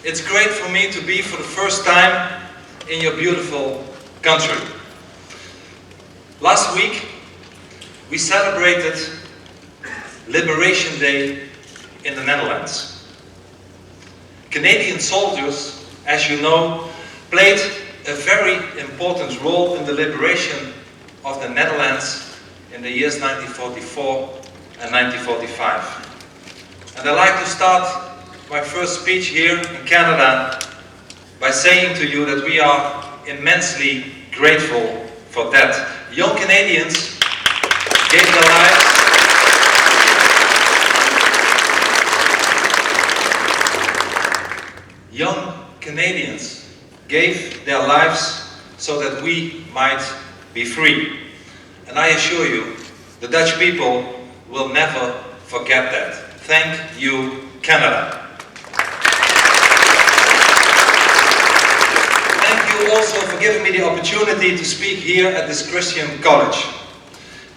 It's great for me to be for the first time in your beautiful country. Last week we celebrated Liberation Day in the Netherlands. Canadian soldiers, as you know, played a very important role in the liberation of the Netherlands in the years 1944 and 1945. And I'd like to start my first speech here in Canada by saying to you that we are immensely grateful for that. Young Canadians gave their lives so that we might be free. And I assure you, the Dutch people will never forget that. Thank you, Canada. Thank you also for giving me the opportunity to speak here at this Christian college.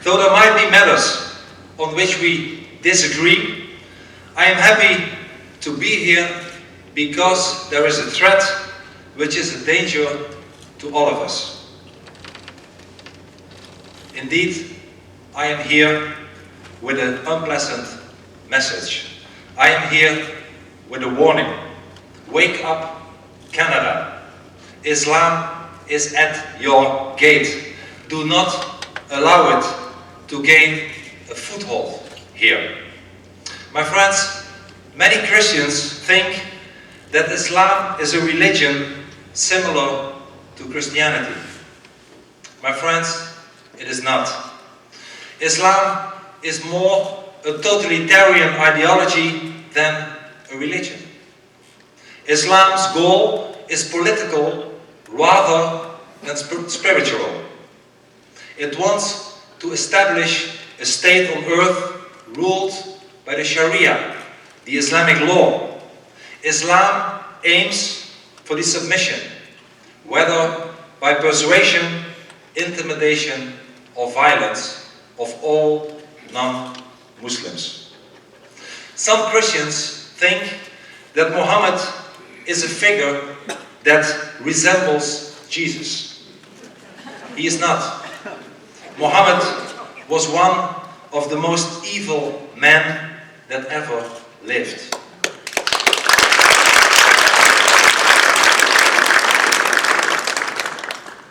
Though there might be matters on which we disagree, I am happy to be here because there is a threat which is a danger to all of us. Indeed, I am here with an unpleasant message. I am here with a warning. Wake up, Canada. Islam is at your gate. Do not allow it to gain a foothold here. My friends, many Christians think that Islam is a religion similar to Christianity. My friends, it is not. Islam is more a totalitarian ideology than a religion. Islam's goal is political rather than spiritual. It wants to establish a state on earth ruled by the Sharia, the Islamic law. Islam aims for the submission, whether by persuasion, intimidation, or violence, of all non-Muslims. Some Christians think that Muhammad is a figure that resembles Jesus. He is not. Muhammad was one of the most evil men that ever lived.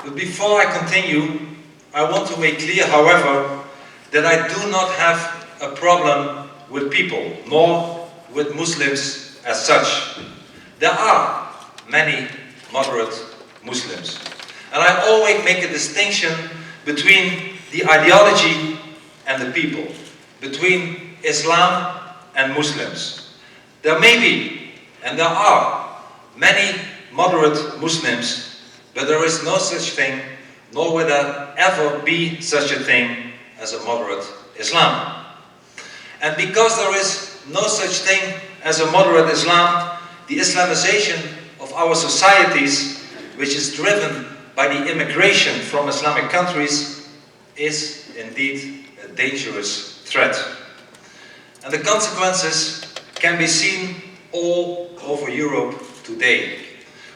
But before I continue, I want to make clear, however, that I do not have a problem with people, nor with Muslims as such. There are many moderate Muslims. And I always make a distinction between the ideology and the people, between Islam and Muslims. There may be, and there are, many moderate Muslims, but there is no such thing, nor will there ever be such a thing as a moderate Islam. And because there is no such thing as a moderate Islam, the Islamization of our societies, which is driven by the immigration from Islamic countries, is indeed a dangerous threat. And the consequences can be seen all over Europe today,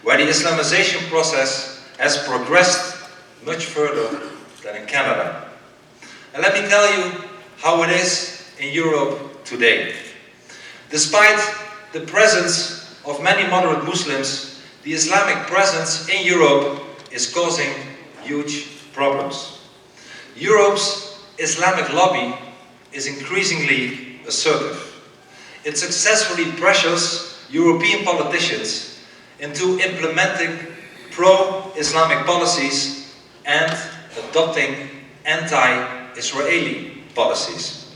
where the Islamization process has progressed much further than in Canada. And let me tell you how it is in Europe today. Despite the presence of many moderate Muslims, the Islamic presence in Europe is causing huge problems. Europe's Islamic lobby is increasingly assertive. It successfully pressures European politicians into implementing pro-Islamic policies and adopting anti-Israeli policies.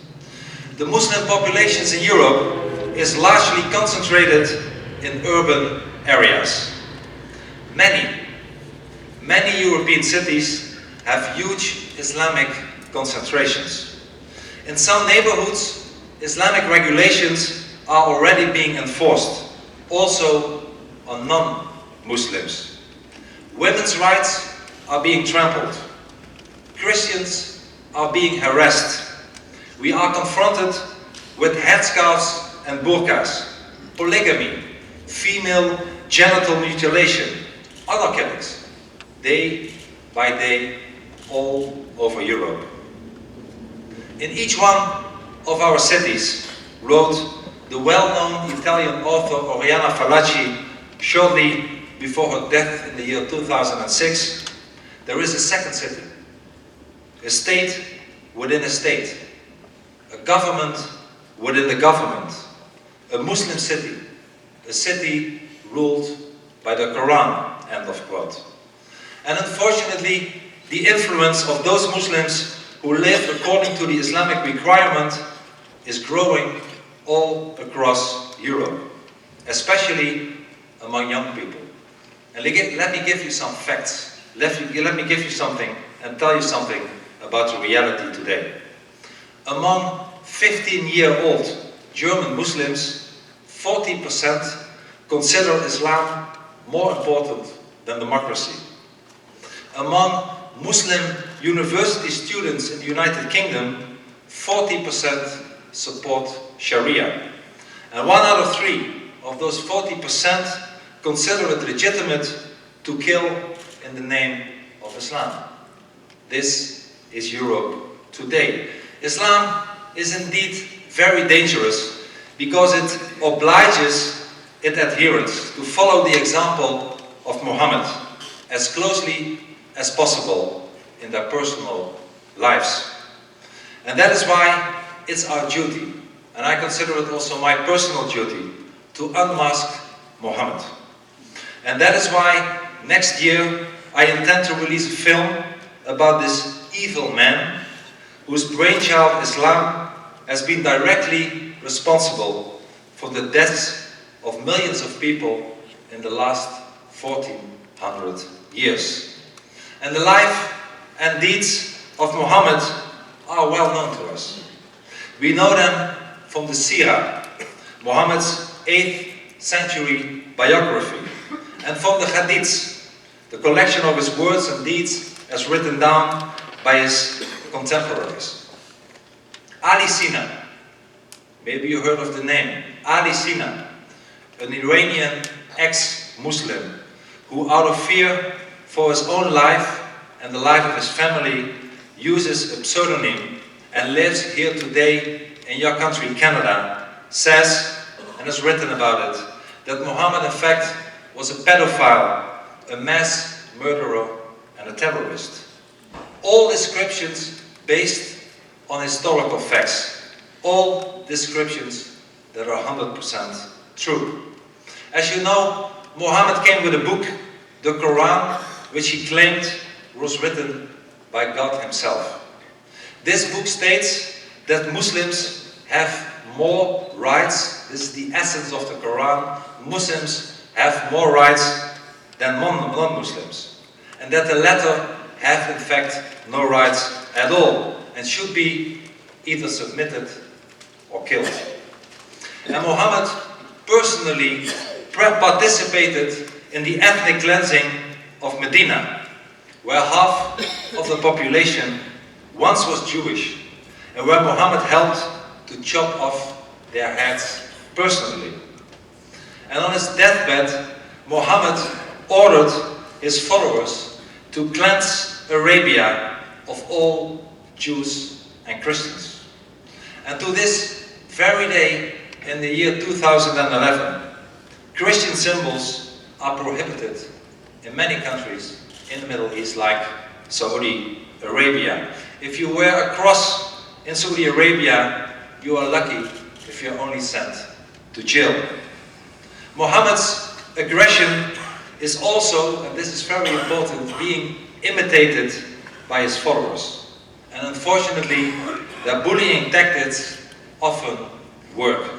The Muslim populations in Europe is largely concentrated in urban areas. Many European cities have huge Islamic concentrations. In some neighborhoods, Islamic regulations are already being enforced, also on non-Muslims. Women's rights are being trampled. Christians are being harassed. We are confronted with headscarves and burqas, polygamy, female genital mutilation, other killings, day by day, all over Europe. In each one of our cities, wrote the well-known Italian author Oriana Fallaci shortly before her death in the year 2006, there is a second city, a state within a state, a government within the government, a Muslim city, a city ruled by the Quran, end of quote. And unfortunately, the influence of those Muslims who live according to the Islamic requirement is growing all across Europe, especially among young people. And let me give you some facts. Let me give you something and tell you something about the reality today. Among 15-year-old German Muslims, 40% consider Islam more important than democracy. Among Muslim university students in the United Kingdom, 40% support Sharia. And 1 out of 3 of those 40% consider it legitimate to kill in the name of Islam. This is Europe today. Islam is indeed very dangerous because it obliges its adherents to follow the example of Muhammad as closely as possible in their personal lives. And that is why it's our duty, and I consider it also my personal duty, to unmask Muhammad. And that is why next year I intend to release a film about this evil man whose brainchild Islam has been directly responsible for the deaths of millions of people in the last 1400 years. And the life and deeds of Muhammad are well known to us. We know them from the Sirah, Muhammad's 8th century biography, and from the Hadiths, the collection of his words and deeds as written down by his contemporaries. Ali Sina, maybe you heard of the name, Ali Sina, an Iranian ex-Muslim who, out of fear for his own life and the life of his family, uses a pseudonym and lives here today in your country, Canada, says, and has written about it, that Muhammad in fact was a pedophile, a mass murderer, and a terrorist. All descriptions based on historical facts. All descriptions that are 100% true. As you know, Muhammad came with a book, the Quran, which he claimed was written by God himself. This book states that Muslims have more rights, this is the essence of the Quran, Muslims have more rights than non-Muslims, and that the latter have in fact no rights at all and should be either submitted or killed. And Muhammad personally participated in the ethnic cleansing of Medina, where half of the population once was Jewish, and where Muhammad helped to chop off their heads personally. And on his deathbed, Muhammad ordered his followers to cleanse Arabia of all Jews and Christians. And to this very day, in the year 2011, Christian symbols are prohibited in many countries in the Middle East, like Saudi Arabia. If you wear a cross in Saudi Arabia, you are lucky if you're only sent to jail. Muhammad's aggression is also, and this is very important, being imitated by his followers. And unfortunately, their bullying tactics often work.